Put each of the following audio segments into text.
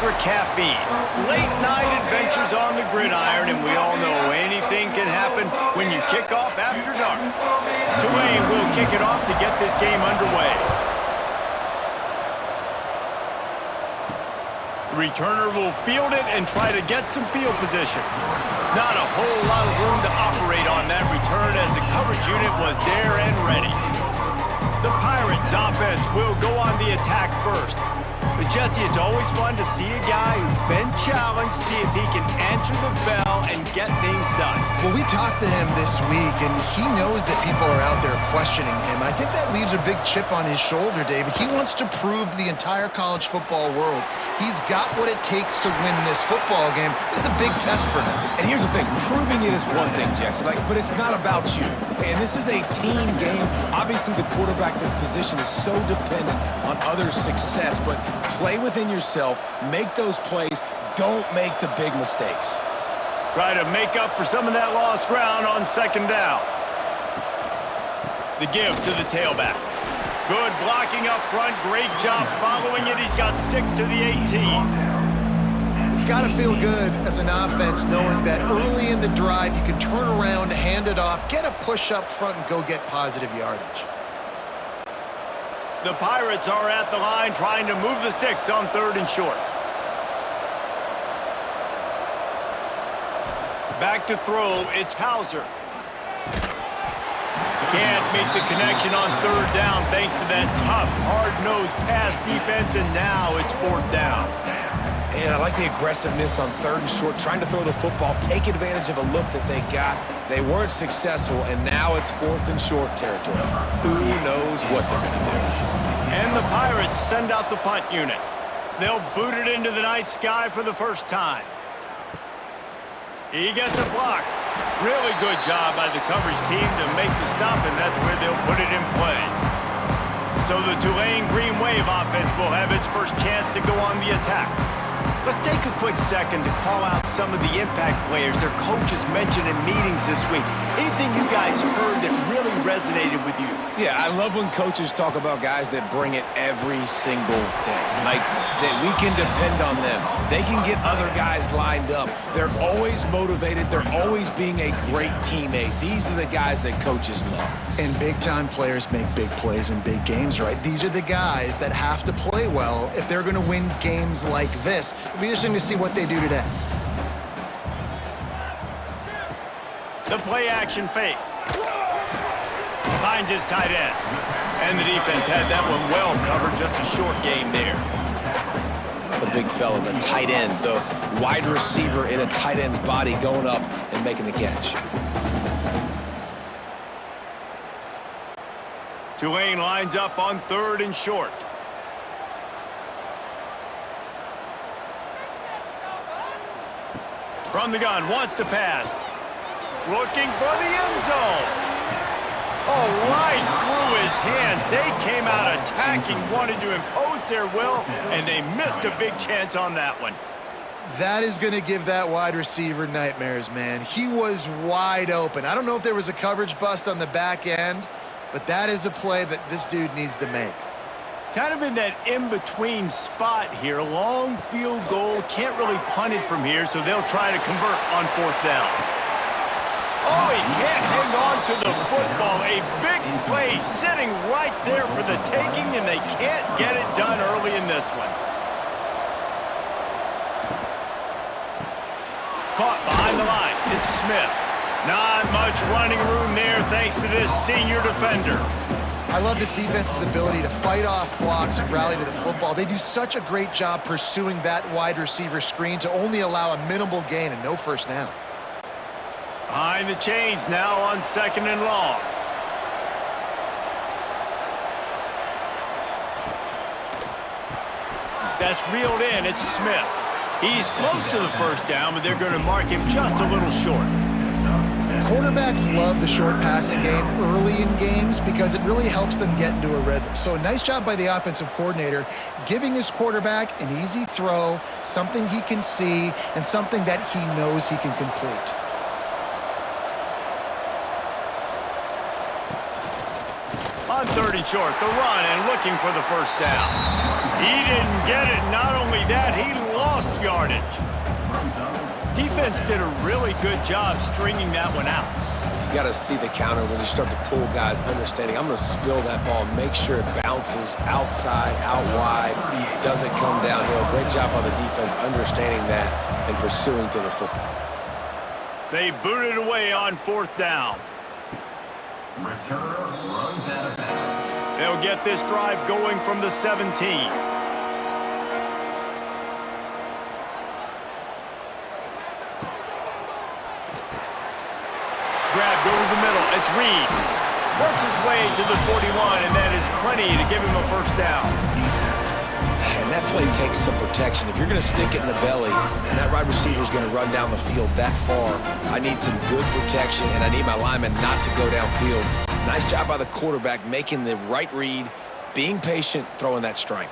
extra caffeine. Late night adventures on the gridiron, and we all know anything can happen when you kick off after dark. Tulane will kick it off to get this game underway. The returner will field it and try to get some field position. Not a whole lot of room to operate on that return as the coverage unit was there and ready. The Pirates offense will go on the attack first. But Jesse, it's always fun to see a guy who's been challenged, see if he can answer the bell and get things done. Well, we talked to him this week, and he knows that people are out there questioning him. I think that leaves a big chip on his shoulder, David. He wants to prove to the entire college football world he's got what it takes to win this football game. This is a big test for him. And here's the thing, proving it is one thing, Jesse, but it's not about you. And this is a team game. Obviously, the quarterback position is so dependent on others' success, but play within yourself, make those plays, don't make the big mistakes. Try to make up for some of that lost ground on second down. The give to the tailback. Good blocking up front, great job following it. He's got 6 to the 18. It's got to feel good as an offense knowing that early in the drive you can turn around, hand it off, get a push up front, and go get positive yardage. The Pirates are at the line trying to move the sticks on 3rd and short. Back to throw, it's Hauser. Can't make the connection on 3rd down thanks to that tough, hard-nosed pass defense, and now it's 4th down. And I like the aggressiveness on 3rd and short, trying to throw the football, take advantage of a look that they got. They weren't successful, and now it's 4th and short territory. Who knows what they're going to do? And the Pirates send out the punt unit. They'll boot it into the night sky for the first time. He gets a block. Really good job by the coverage team to make the stop, and that's where they'll put it in play. So the Tulane Green Wave offense will have its first chance to go on the attack. Let's take a quick second to call out some of the impact players their coaches mentioned in meetings this week. Anything you guys heard that really resonated with you? Yeah, I love when coaches talk about guys that bring it every single day. Like, that we can depend on them. They can get other guys lined up. They're always motivated. They're always being a great teammate. These are the guys that coaches love. And big-time players make big plays in big games, right? These are the guys that have to play well if they're going to win games like this. It'll be interesting to see what they do today. The play-action fake. Finds his tight end. And the defense had that one well covered, just a short gain there. The big fella, the tight end, the wide receiver in a tight end's body going up and making the catch. Tulane lines up on 3rd and short. From the gun, wants to pass. Looking for the end zone. Oh, right through his hands. They came out attacking, wanted to impose their will, and they missed a big chance on that one. That is going to give that wide receiver nightmares, man. He was wide open. I don't know if there was a coverage bust on the back end, but that is a play that this dude needs to make. Kind of in that in-between spot here. Long field goal. Can't really punt it from here, so they'll try to convert on 4th down. Oh, he can't hang on to the football. A big play sitting right there for the taking, and they can't get it done early in this one. Caught behind the line. It's Smith. Not much running room there thanks to this senior defender. I love this defense's ability to fight off blocks and rally to the football. They do such a great job pursuing that wide receiver screen to only allow a minimal gain and no first down. Behind the chains now on 2nd and long. That's reeled in. It's Smith. He's close to the first down, but they're going to mark him just a little short. Quarterbacks love the short passing game early in games because it really helps them get into a rhythm. So a nice job by the offensive coordinator giving his quarterback an easy throw, something he can see, and something that he knows he can complete. On 3rd and short, the run and looking for the first down. He didn't get it. Not only that, he lost lost yardage. Defense did a really good job stringing that one out. You got to see the counter when you start to pull guys, understanding I'm going to spill that ball, make sure it bounces outside, out wide, doesn't come downhill. Great job on the defense understanding that and pursuing to the football. They booted away on 4th down. They'll get this drive going from the 17. Grabbed over the middle. It's Reed. Works his way to the 41, and that is plenty to give him a 1st down. And that play takes some protection. If you're going to stick it in the belly and that wide receiver is going to run down the field that far, I need some good protection, and I need my lineman not to go downfield. Nice job by the quarterback making the right read, being patient, throwing that strike.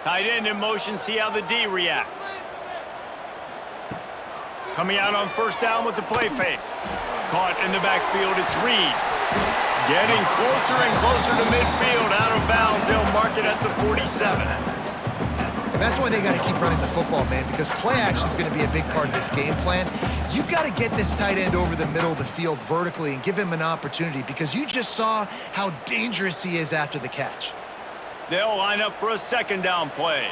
Tight end in motion, see how the D reacts. Coming out on 1st down with the play fake. Caught in the backfield, it's Reed. Getting closer and closer to midfield, out of bounds. They'll mark it at the 47. And that's why they got to keep running the football, man, because play action is going to be a big part of this game plan. You've got to get this tight end over the middle of the field vertically and give him an opportunity, because you just saw how dangerous he is after the catch. They'll line up for a 2nd down play.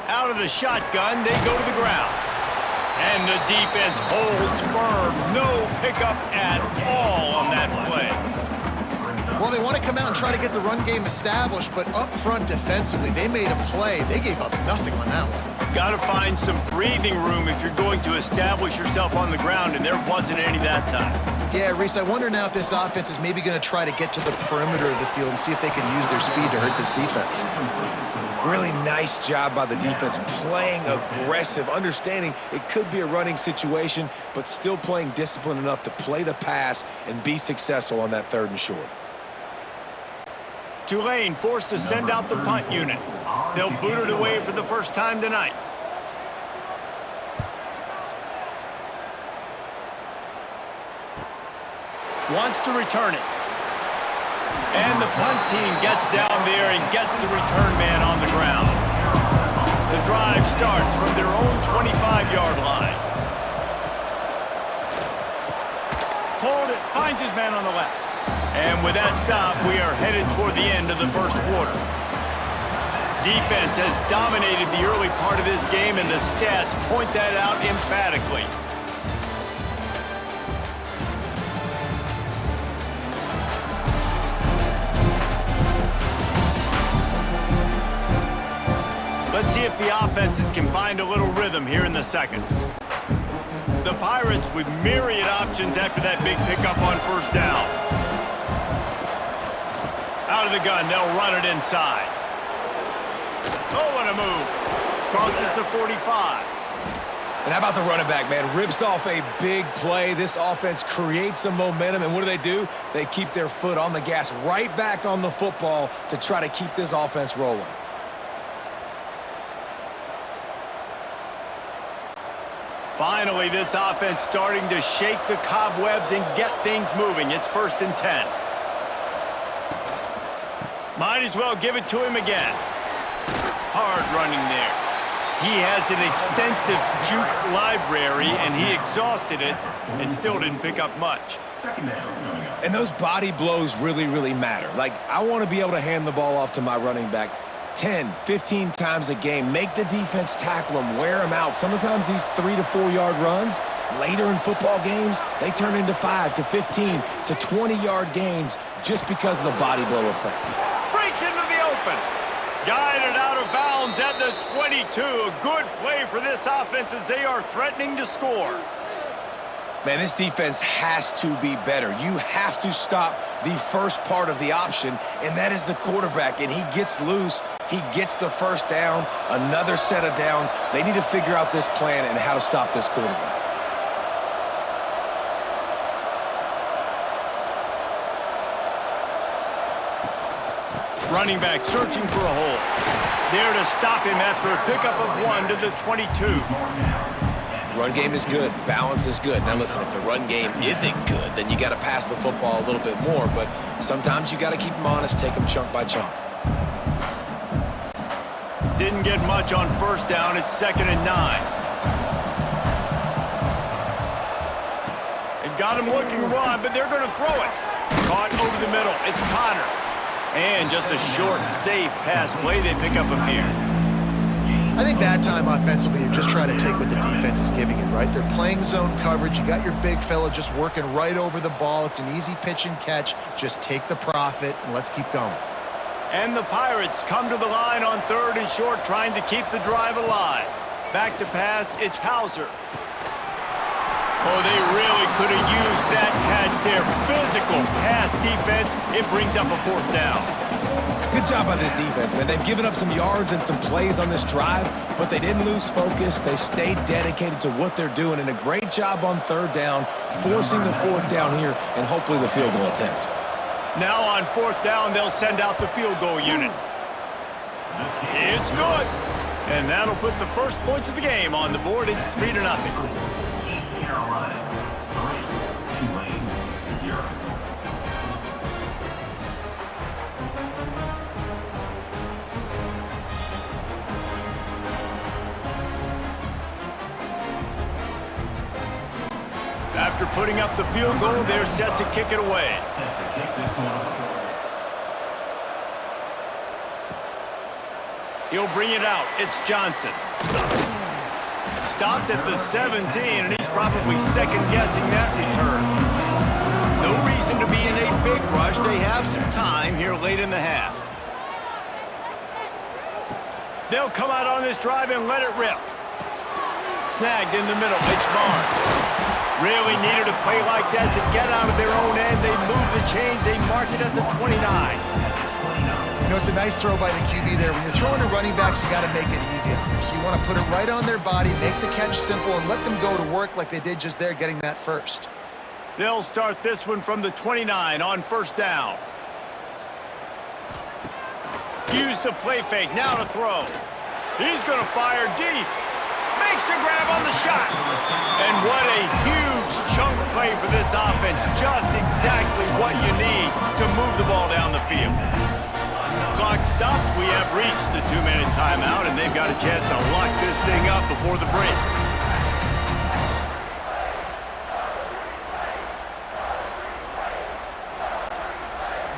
Out of the shotgun, they go to the ground. And the defense holds firm. No pickup at all on that play. Well, they want to come out and try to get the run game established, but up front defensively, they made a play. They gave up nothing on that one. Got to find some breathing room if you're going to establish yourself on the ground, and there wasn't any that time. Yeah, Reese, I wonder now if this offense is maybe going to try to get to the perimeter of the field and see if they can use their speed to hurt this defense. Really nice job by the defense, playing aggressive, understanding it could be a running situation, but still playing disciplined enough to play the pass and be successful on that 3rd and short. Tulane forced to send out the punt unit. They'll boot it away for the 1st time tonight. Wants to return it. And the punt team gets down there and gets the return man on the ground. The drive starts from their own 25-yard line. Pulled it, finds his man on the left. And with that stop, we are headed toward the end of the 1st quarter. Defense has dominated the early part of this game, and the stats point that out emphatically. Let's see if the offenses can find a little rhythm here in the 2nd. The Pirates with myriad options after that big pickup on 1st down. Out of the gun, they'll run it inside. Oh, what a move. Crosses the 45. And how about the running back, man? Rips off a big play. This offense creates some momentum, and what do? They keep their foot on the gas, right back on the football to try to keep this offense rolling. Finally, this offense starting to shake the cobwebs and get things moving. It's 1st and 10. Might as well give it to him again. Hard running there. He has an extensive juke library, and he exhausted it and still didn't pick up much. And those body blows really, really matter. Like, I want to be able to hand the ball off to my running back 10, 15 times a game. Make the defense tackle them, wear them out. Sometimes these 3 to 4 yard runs, later in football games, they turn into 5 to 15 to 20-yard gains just because of the body blow effect. Breaks into the open. Guided out of bounds at the 22. A good play for this offense as they are threatening to score. Man, this defense has to be better. You have to stop the first part of the option, and that is the quarterback. And he gets loose. He gets the 1st down, another set of downs. They need to figure out this plan and how to stop this quarterback. Running back searching for a hole. There to stop him after a pickup of 1 to the 22. Run game is good. Balance is good. Now listen, if the run game isn't good, then you got to pass the football a little bit more. But sometimes you got to keep them honest, take them chunk by chunk. Didn't get much on first down. It's 2nd and 9. They've got him looking to run, but they're going to throw it. Caught over the middle. It's Connor. And just a short, safe pass play. They pick up a few. I think that time offensively, you're just trying to take what the defense is giving you, right? They're playing zone coverage. You got your big fella just working right over the ball. It's an easy pitch and catch. Just take the profit, and let's keep going. And the Pirates come to the line on 3rd and short, trying to keep the drive alive. Back to pass, it's Hauser. Oh, they really could have used that catch there. Physical pass defense. It brings up a 4th down. Good job by this defense, man. They've given up some yards and some plays on this drive, but they didn't lose focus. They stayed dedicated to what they're doing, and a great job on 3rd down, forcing the 4th down here, and hopefully the field goal attempt. Now on 4th down, they'll send out the field goal unit. It's good. And that'll put the first points of the game on the board. It's 3-0. Tulane 0. After putting up the field goal, they're set to kick it away. He'll bring it out. It's Johnson. Stopped at the 17, and he's probably second-guessing that return. No reason to be in a big rush. They have some time here late in the half. They'll come out on this drive and let it rip. Snagged in the middle. It's Barnes. Really needed a play like that to get out of their own end. They move the chains. They mark it at the 29. You know, it's a nice throw by the QB there. When you're throwing to running backs, you got to make it easy on them. So you want to put it right on their body, make the catch simple, and let them go to work like they did just there, getting that first. They'll start this one from the 29 on 1st down. Use the play fake. Now to throw. He's going to fire deep. Makes a grab on the shot. And what a huge chunk play for this offense. Just exactly what you need to move the ball down the field. Clock stops. We have reached the 2-minute timeout, and they've got a chance to lock this thing up before the break.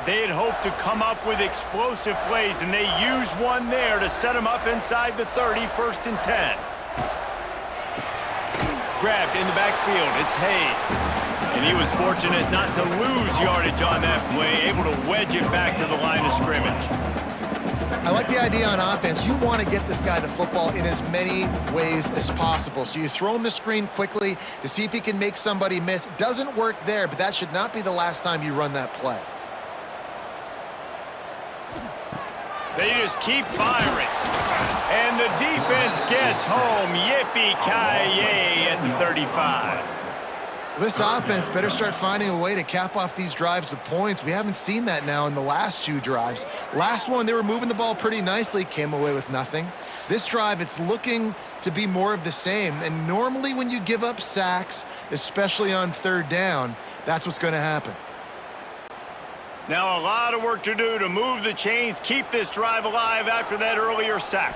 They had hoped to come up with explosive plays, and they used one there to set them up inside the 30, 1st and 10. Grabbed in the backfield. It's Hayes. And he was fortunate not to lose yardage on that play, able to wedge it back to the line of scrimmage. I like the idea on offense. You want to get this guy the football in as many ways as possible. So you throw him the screen quickly to see if he can make somebody miss. It doesn't work there, but that should not be the last time you run that play. They just keep firing. And the defense gets home. Yippee-ki-yay at the 35. This offense better start finding a way to cap off these drives with points. We haven't seen that now in the last 2 drives. Last one, they were moving the ball pretty nicely, came away with nothing. This drive, it's looking to be more of the same. And normally when you give up sacks, especially on 3rd down, that's what's going to happen. Now a lot of work to do to move the chains, keep this drive alive after that earlier sack.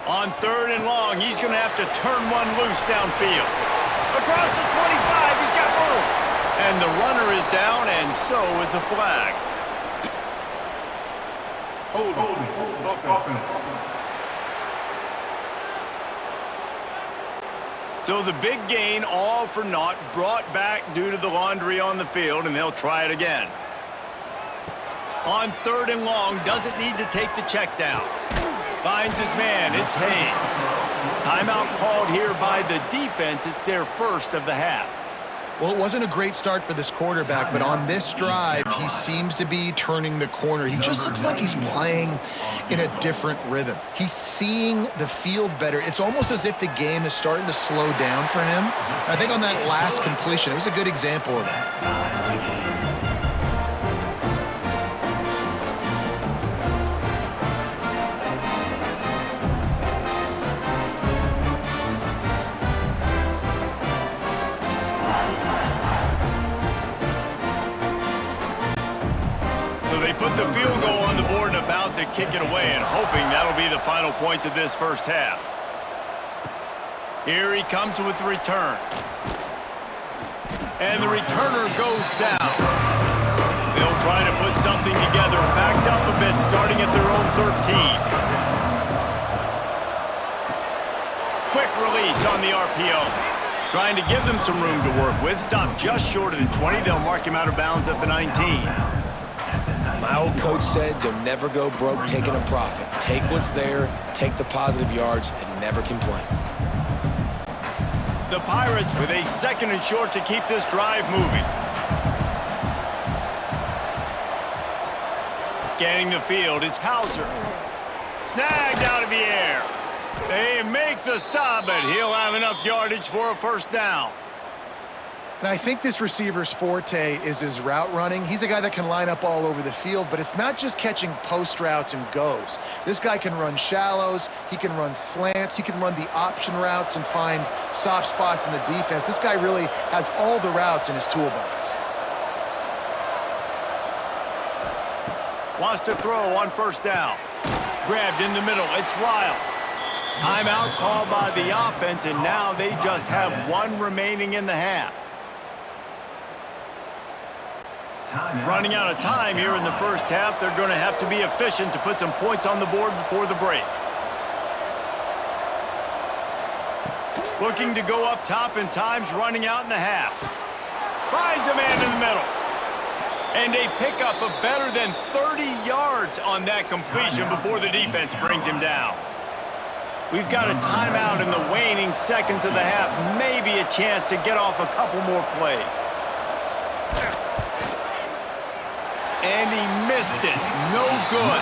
On 3rd and long, he's going to have to turn one loose downfield. Across the 25, he's got room. And the runner is down, and so is a flag. So the big gain, all for naught, brought back due to the laundry on the field, and they'll try it again. On 3rd and long, doesn't need to take the check down. Finds his man, it's Hayes. Timeout called here by the defense. It's their first of the half. Well, it wasn't a great start for this quarterback, but on this drive, he seems to be turning the corner. He just looks like he's playing in a different rhythm. He's seeing the field better. It's almost as if the game is starting to slow down for him. I think on that last completion, it was a good example of that. about to kick it away and hoping that'll be the final points of this first half. Here he comes with the return. And the returner goes down. They'll try to put something together, backed up a bit, starting at their own 13. Quick release on the RPO. Trying to give them some room to work with. Stop just short of the 20. They'll mark him out of bounds at the 19. My old coach said you'll never go broke taking a profit. Take what's there, take the positive yards, and never complain. The Pirates with a 2nd and short to keep this drive moving. Scanning the field, it's Hauser. Snagged out of the air. They make the stop, but he'll have enough yardage for a first down. And I think this receiver's forte is his route running. He's a guy that can line up all over the field, but it's not just catching post routes and goes. This guy can run shallows, he can run slants, he can run the option routes and find soft spots in the defense. This guy really has all the routes in his toolbox. Wants to throw on first down. Grabbed in the middle, it's Wiles. Timeout called by the offense, and now they just have one remaining in the half. Running out of time here in the first half. They're going to have to be efficient to put some points on the board before the break. Looking to go up top, and time's running out in the half. Finds a man in the middle. And a pickup of better than 30 yards on that completion before the defense brings him down. We've got a timeout in the waning seconds of the half. Maybe a chance to get off a couple more plays. And he missed it. No good.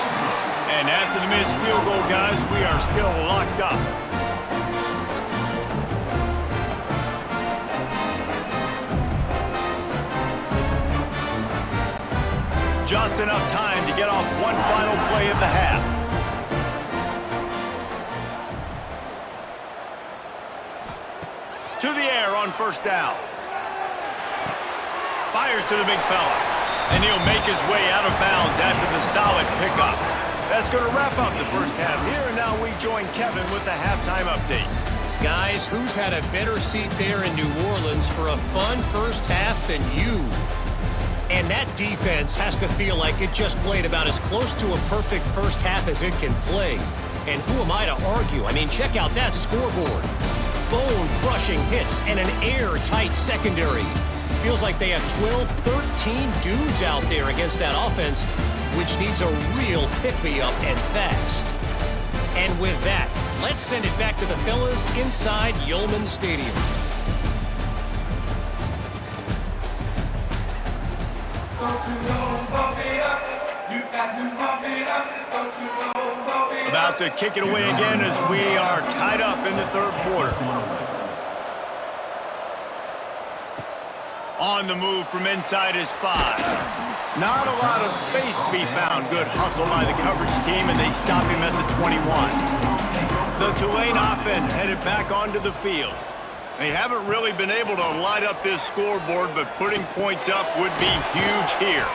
And after the missed field goal, guys, we are still locked up. Just enough time to get off one final play of the half. To the air on first down. Fires to the big fella. And he'll make his way out of bounds after the solid pickup. That's going to wrap up the first half here. And now we join Kevin with the halftime update. Guys, who's had a better seat there in New Orleans for a fun first half than you? And that defense has to feel like it just played about as close to a perfect first half as it can play. And who am I to argue? I mean, check out that scoreboard. Bone-crushing hits and an airtight secondary. Feels like they have 12, 13 dudes out there against that offense, which needs a real pick-me-up and fast. And with that, let's send it back to the fellas inside Yulman Stadium. About to kick it away again as we are tied up in the third quarter. On the move from inside is 5. Not a lot of space to be found. Good hustle by the coverage team, and they stop him at the 21. The Tulane offense headed back onto the field. They haven't really been able to light up this scoreboard, but putting points up would be huge here.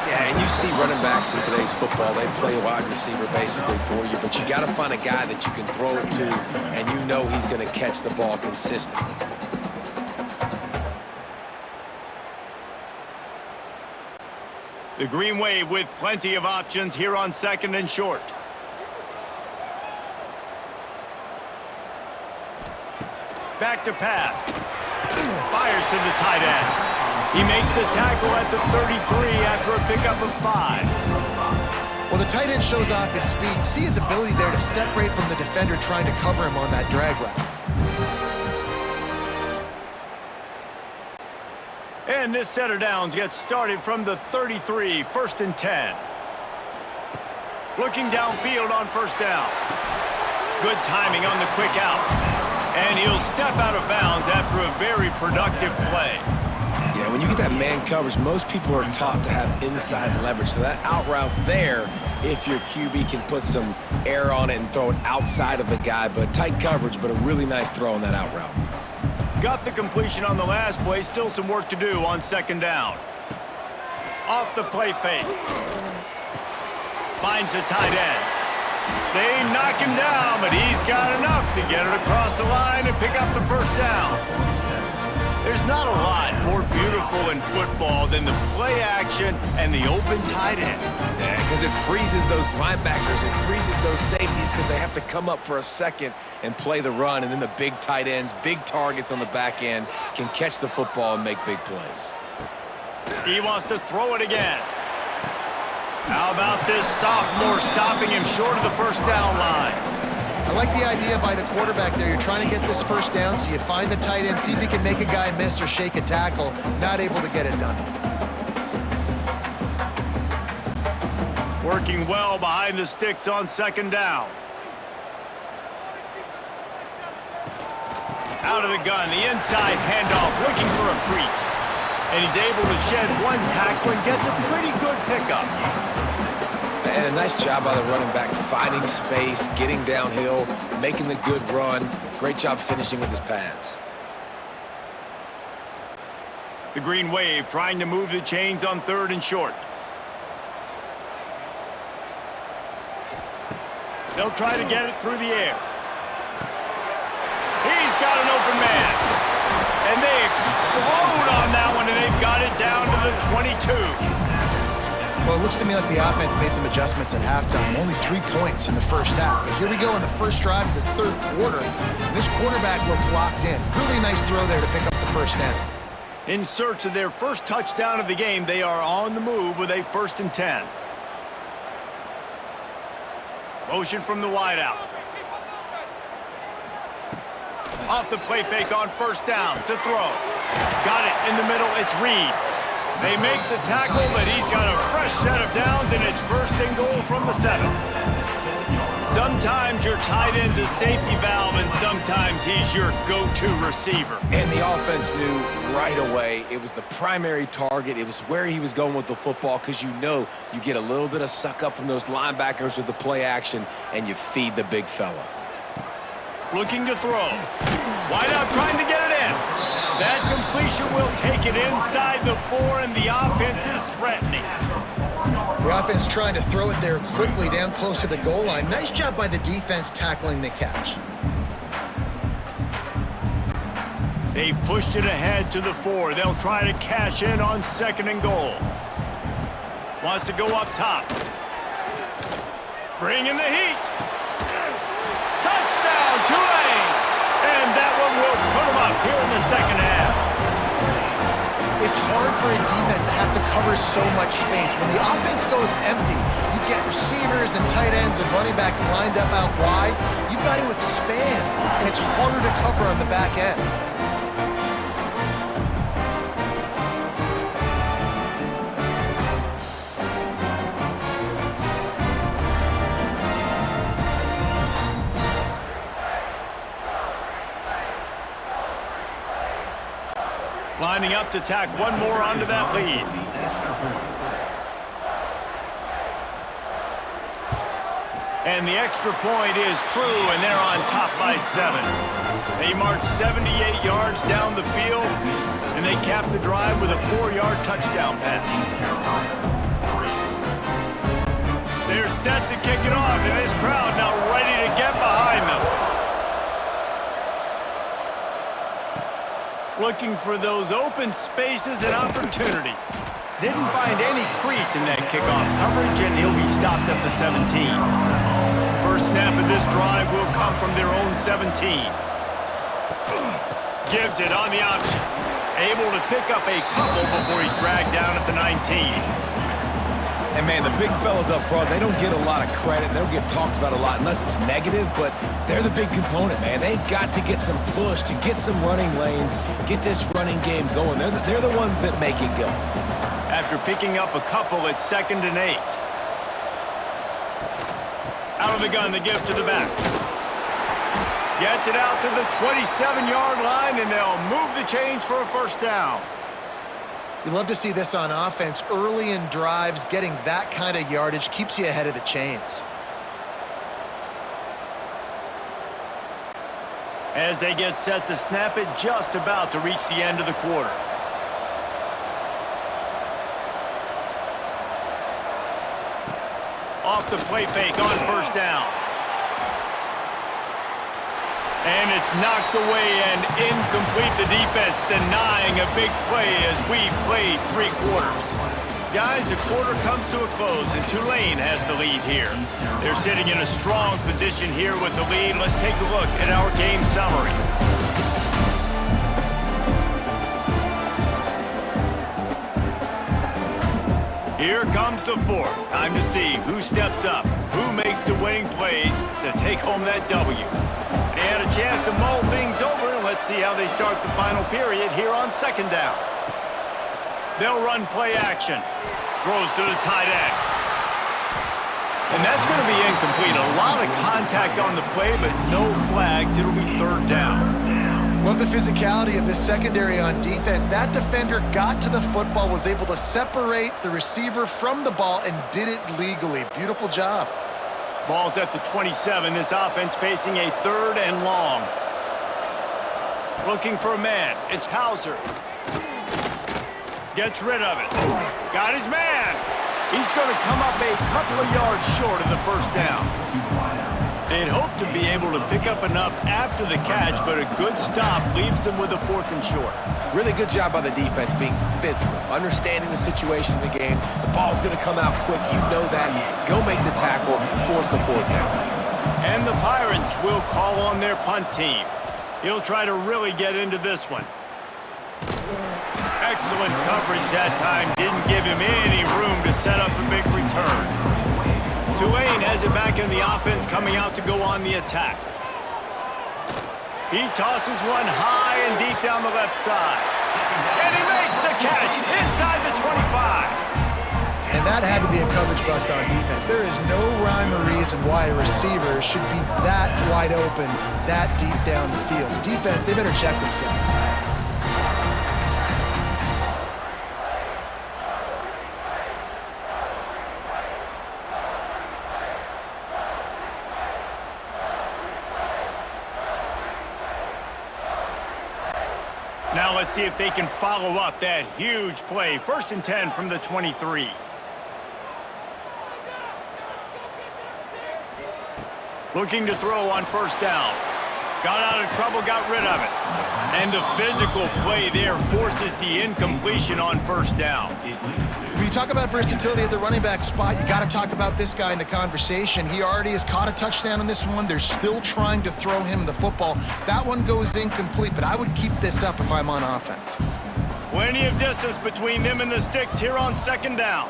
Yeah, and you see running backs in today's football, they play wide receiver basically for you, but you got to find a guy that you can throw it to, and you know he's going to catch the ball consistently. The Green Wave with plenty of options here on 2nd and short. Back to pass. Fires to the tight end. He makes the tackle at the 33 after a pickup of 5. Well, the tight end shows off his speed. You see his ability there to separate from the defender trying to cover him on that drag route. And this set of downs gets started from the 33, 1st and 10. Looking downfield on first down. Good timing on the quick out. And he'll step out of bounds after a very productive play. Yeah, when you get that man coverage, most people are taught to have inside leverage. So that out route's there if your QB can put some air on it and throw it outside of the guy. But tight coverage, but a really nice throw on that out route. Got the completion on the last play. Still some work to do on 2nd down. Off the play fake. finds the tight end. They knock him down, but he's got enough to get it across the line and pick up the first down. There's not a lot more beautiful in football than the play action and the open tight end. Yeah, because it freezes those linebackers. It freezes those safeties because they have to come up for a second and play the run. And then the big tight ends, big targets on the back end can catch the football and make big plays. He wants to throw it again. How about this sophomore stopping him short of the first down line? I like the idea by the quarterback there. You're trying to get this first down, so you find the tight end, see if he can make a guy miss or shake a tackle. Not able to get it done. Working well behind the sticks on second down. Out of the gun, the inside handoff, looking for a crease. And he's able to shed one tackle and gets a pretty good pickup. And a nice job by the running back, finding space, getting downhill, making the good run. Great job finishing with his pads. The Green Wave trying to move the chains on 3rd and short. They'll try to get it through the air. He's got an open man. And they explode on that one, and they've got it down to the 22. Well, it looks to me like the offense made some adjustments at halftime. Only 3 points in the first half. But here we go in the first drive of this third quarter. And this quarterback looks locked in. Really nice throw there to pick up the first down. In search of their first touchdown of the game, they are on the move with a 1st and 10. Motion from the wideout. Off the play fake on first down to throw. Got it in the middle. It's Reed. They make the tackle, but he's got a fresh set of downs, and it's 1st and goal from the 7. Sometimes your tight end's a safety valve, and sometimes he's your go-to receiver. And the offense knew right away it was the primary target. It was where he was going with the football because you know you get a little bit of suck up from those linebackers with the play action, and you feed the big fella. Looking to throw. Wide out trying to get it in. That completion will take it inside the 4, and the offense is threatening. The offense trying to throw it there quickly down close to the goal line. Nice job by the defense tackling the catch. They've pushed it ahead to the 4. They'll try to cash in on 2nd and goal. Wants to go up top. Bring in the heat. Touchdown, Tulane! And that one will put them up here in the second half. It's hard for a defense to have to cover so much space. When the offense goes empty, you get receivers and tight ends and running backs lined up out wide. You've got to expand, and it's harder to cover on the back end. Lining up to tack one more onto that lead. And the extra point is true, and they're on top by 7. They march 78 yards down the field, and they cap the drive with a 4-yard touchdown pass. They're set to kick it off, and this crowd now ready to get behind them. Looking for those open spaces and opportunity. Didn't find any crease in that kickoff coverage, and he'll be stopped at the 17. First snap of this drive will come from their own 17. Gives it on the option. Able to pick up a couple before he's dragged down at the 19. And, man, the big fellas up front, they don't get a lot of credit. They don't get talked about a lot unless it's negative, but they're the big component, man. They've got to get some push, to get some running lanes, get this running game going. They're the ones that make it go. After picking up a couple, it's 2nd and 8. Out of the gun, the give to the back. Gets it out to the 27-yard line, and they'll move the chains for a first down. You love to see this on offense. Early in drives, getting that kind of yardage keeps you ahead of the chains. As they get set to snap it, just about to reach the end of the quarter. off the play fake on first down. And it's knocked away and incomplete. The defense denying a big play as we've played 3 quarters. Guys, the quarter comes to a close, and Tulane has the lead here. They're sitting in a strong position here with the lead. Let's take a look at our game summary. Here comes the fourth. Time to see who steps up, who makes the winning plays to take home that W. They had a chance to mull things over. Let's see how they start the final period here on second down. They'll run play action. Throws to the tight end. And that's going to be incomplete. A lot of contact on the play, but no flags. It'll be third down. Love the physicality of this secondary on defense. That defender got to the football, was able to separate the receiver from the ball, and did it legally. Beautiful job. Ball's at the 27. This offense facing a third and long. Looking for a man. It's Hauser. Gets rid of it. Got his man. He's going to come up a couple of yards short of the first down. They'd hope to be able to pick up enough after the catch, but a good stop leaves them with a 4th and short. Really good job by the defense being physical, understanding the situation in the game. The ball's going to come out quick. You know that. Go make the tackle, force the 4th down. And the Pirates will call on their punt team. He'll try to really get into this one. Excellent coverage that time. Didn't give him any room to set up a big return. Tulane has it back in the offense, coming out to go on the attack. He tosses one high and deep down the left side. And he makes the catch inside the 25. And that had to be a coverage bust on defense. There is no rhyme or reason why a receiver should be that wide open, that deep down the field. Defense, they better check themselves. Now let's see if they can follow up that huge play. 1st and 10 from the 23. Looking to throw on first down. Got out of trouble, got rid of it. And the physical play there forces the incompletion on first down. When you talk about versatility at the running back spot, you got to talk about this guy in the conversation. He already has caught a touchdown on this one. They're still trying to throw him the football. That one goes incomplete, but I would keep this up if I'm on offense. Plenty of distance between them and the sticks here on second down.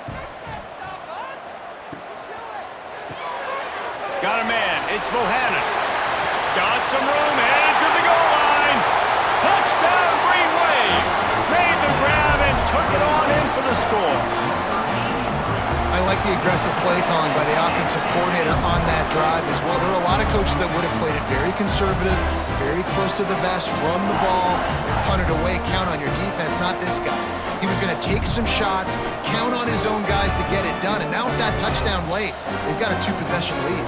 Got a man. It's Bohannon. Got some room, headed to the goal line. Touchdown, Green Wave. Made the grab and took it on in for the score. I like the aggressive play calling by the offensive coordinator on that drive as well. There are a lot of coaches that would have played it very conservative, very close to the vest, run the ball, and punt it away, count on your defense, not this guy. He was going to take some shots, count on his own guys to get it done, and now with that touchdown late, they've got a 2-possession lead.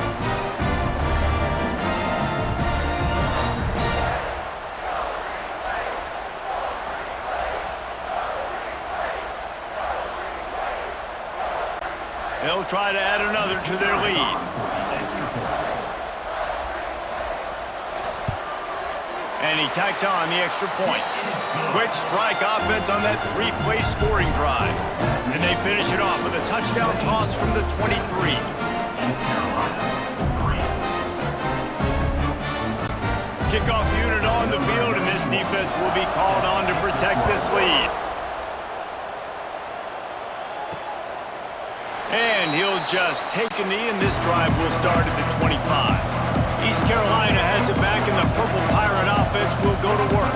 They'll try to add another to their lead. And he tacks on the extra point. Quick strike offense on that 3-play scoring drive. And they finish it off with a touchdown toss from the 23. Kickoff unit on the field, and this defense will be called on to protect this lead. And he'll just take a knee, and this drive will start at the 25. East Carolina has it back, and the Purple Pirate offense will go to work.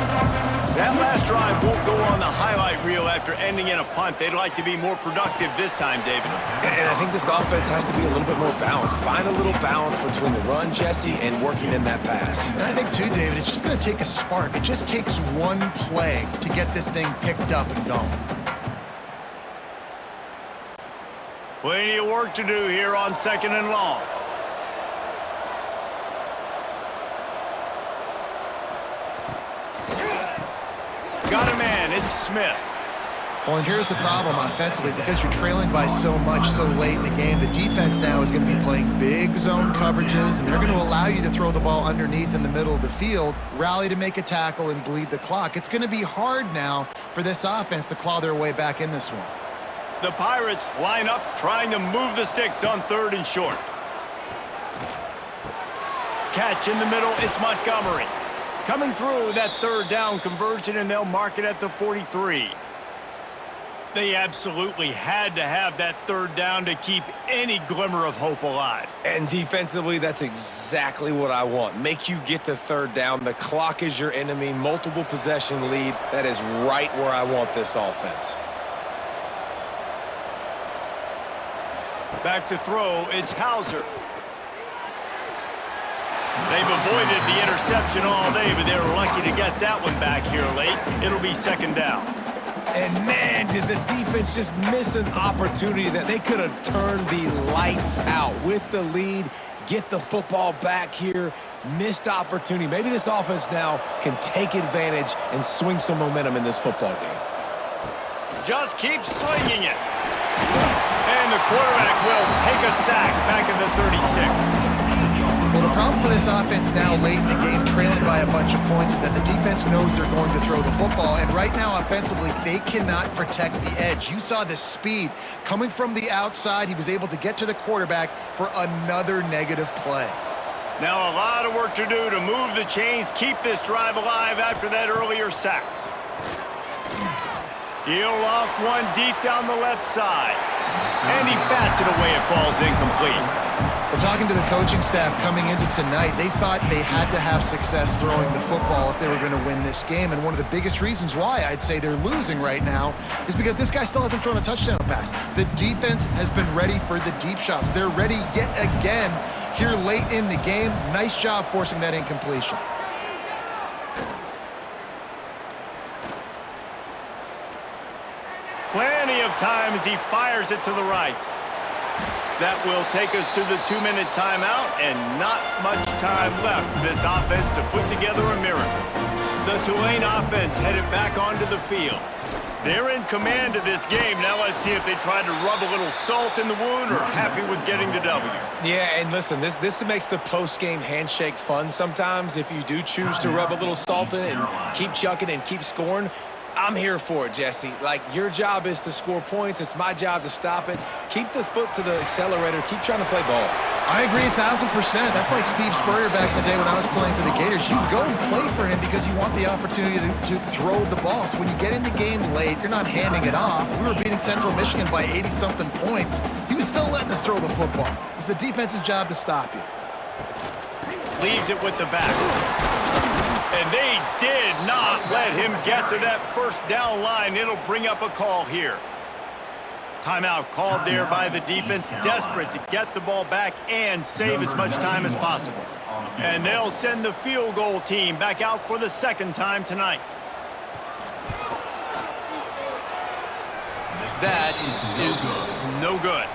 That last drive won't go on the highlight reel after ending in a punt. They'd like to be more productive this time, David. And I think this offense has to be a little bit more balanced. Find a little balance between the run, Jesse, and working in that pass. And I think, too, David, it's just going to take a spark. It just takes one play to get this thing picked up and going. Plenty of work to do here on second and long. Got a man. It's Smith. Well, and here's the problem offensively. Because you're trailing by so much so late in the game, the defense now is going to be playing big zone coverages, and they're going to allow you to throw the ball underneath in the middle of the field, rally to make a tackle, and bleed the clock. It's going to be hard now for this offense to claw their way back in this one. The Pirates line up trying to move the sticks on 3rd and short. Catch in the middle, it's Montgomery. Coming through that 3rd down conversion, and they'll mark it at the 43. They absolutely had to have that 3rd down to keep any glimmer of hope alive. And defensively, that's exactly what I want. Make you get to 3rd down. The clock is your enemy. Multiple possession lead. That is right where I want this offense. Back to throw, it's Hauser. They've avoided the interception all day, but they were lucky to get that one back here late. It'll be 2nd down. And man, did the defense just miss an opportunity that they could have turned the lights out with the lead, get the football back here. Missed opportunity. Maybe this offense now can take advantage and swing some momentum in this football game. Just keep swinging it. And the quarterback will take a sack back at the 36. Well, the problem for this offense now late in the game, trailing by a bunch of points, is that the defense knows they're going to throw the football. And right now, offensively, they cannot protect the edge. You saw the speed coming from the outside. He was able to get to the quarterback for another negative play. Now a lot of work to do to move the chains, keep this drive alive after that earlier sack. He'll loft one deep down the left side. And he bats it away. It falls incomplete. Well, talking to the coaching staff coming into tonight, they thought they had to have success throwing the football if they were going to win this game. And one of the biggest reasons why I'd say they're losing right now is because this guy still hasn't thrown a touchdown pass. The defense has been ready for the deep shots. They're ready yet again here late in the game. Nice job forcing that incompletion. Plenty of time as he fires it to the right. That will take us to the 2-minute timeout, and not much time left for this offense to put together a miracle. The Tulane offense headed back onto the field. They're in command of this game. Now let's see if they try to rub a little salt in the wound or happy with getting the W. Yeah, and listen, this makes the post-game handshake fun sometimes. If you do choose to rub a little salt in it and keep chucking and keep scoring, I'm here for it, Jesse. Like, your job is to score points. It's my job to stop it. Keep the foot to the accelerator. Keep trying to play ball. I agree 1,000%. That's like Steve Spurrier back in the day when I was playing for the Gators. You go and play for him because you want the opportunity to throw the ball. So when you get in the game late, you're not handing it off. We were beating Central Michigan by 80-something points. He was still letting us throw the football. It's the defense's job to stop you. Leaves it with the back. And they did not let him get to that 1st down line. It'll bring up a call here. Timeout called there by the defense, desperate to get the ball back and save as much time as possible. And they'll send the field goal team back out for the 2nd time tonight. That is no good.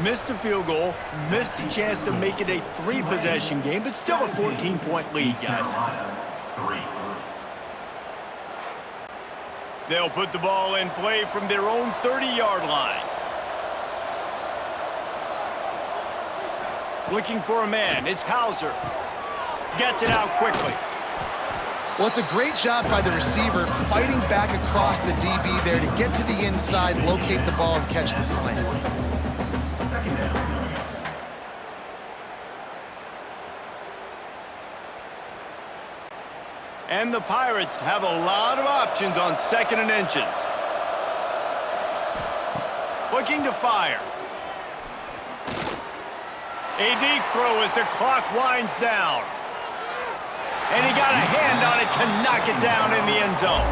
Missed the field goal, missed the chance to make it a 3-possession game, but still a 14-point lead, guys. They'll put the ball in play from their own 30-yard line. Looking for a man, it's Hauser. Gets it out quickly. Well, it's a great job by the receiver fighting back across the DB there to get to the inside, locate the ball, and catch the slant. And the Pirates have a lot of options on 2nd and inches. Looking to fire. A deep throw as the clock winds down. And he got a hand on it to knock it down in the end zone.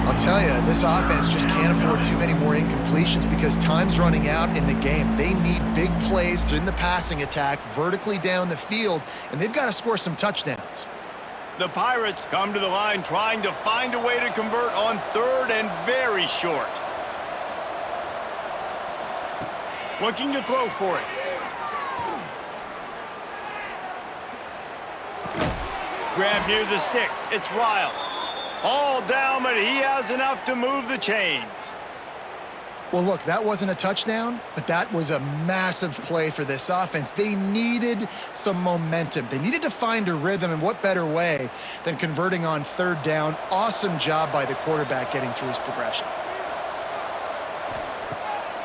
I'll tell you, this offense just can't afford too many more incompletions because time's running out in the game. They need big plays in the passing attack, vertically down the field, and they've got to score some touchdowns. The Pirates come to the line trying to find a way to convert on 3rd and very short. Looking to throw for it. Grab near the sticks. It's Riles. All down, but he has enough to move the chains. Well, look, that wasn't a touchdown, but that was a massive play for this offense. They needed some momentum. They needed to find a rhythm, and what better way than converting on third down. Awesome job by the quarterback getting through his progression.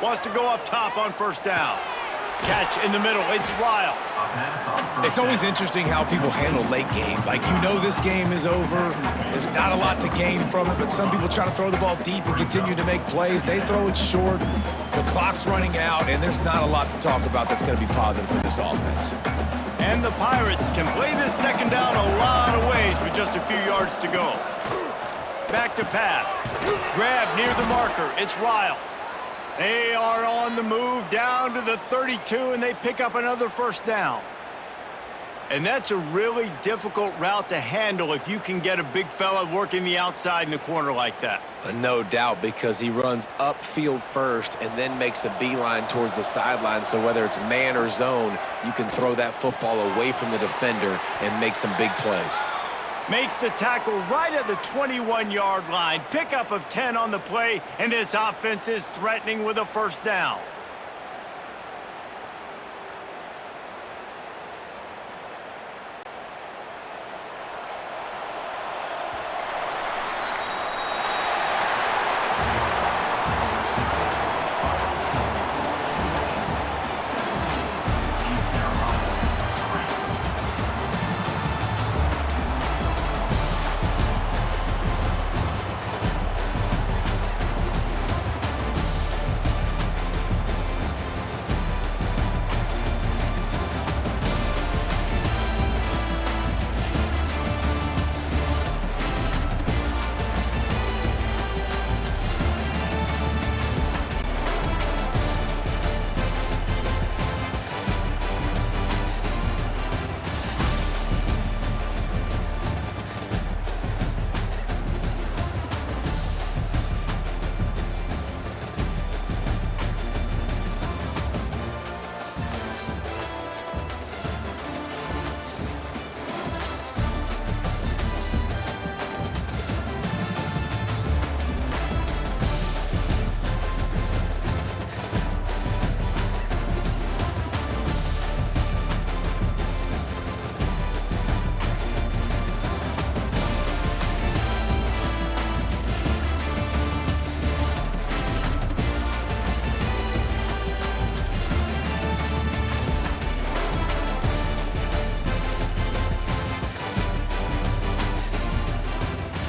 Wants to go up top on first down. Catch in the middle. It's Riles. It's always interesting how people handle late game. Like, you know this game is over. There's not a lot to gain from it, but some people try to throw the ball deep and continue to make plays. They throw it short. The clock's running out, and there's not a lot to talk about that's going to be positive for this offense. And the Pirates can play this second down a lot of ways with just a few yards to go. Back to pass. Grab near the marker. It's Riles. They are on the move down to the 32, and they pick up another first down. And that's a really difficult route to handle if you can get a big fella working the outside in the corner like that. No doubt, because he runs upfield first and then makes a beeline towards the sideline. So whether it's man or zone, you can throw that football away from the defender and make some big plays. Makes the tackle right at the 21-yard line. Pickup of 10 on the play, and this offense is threatening with a first down.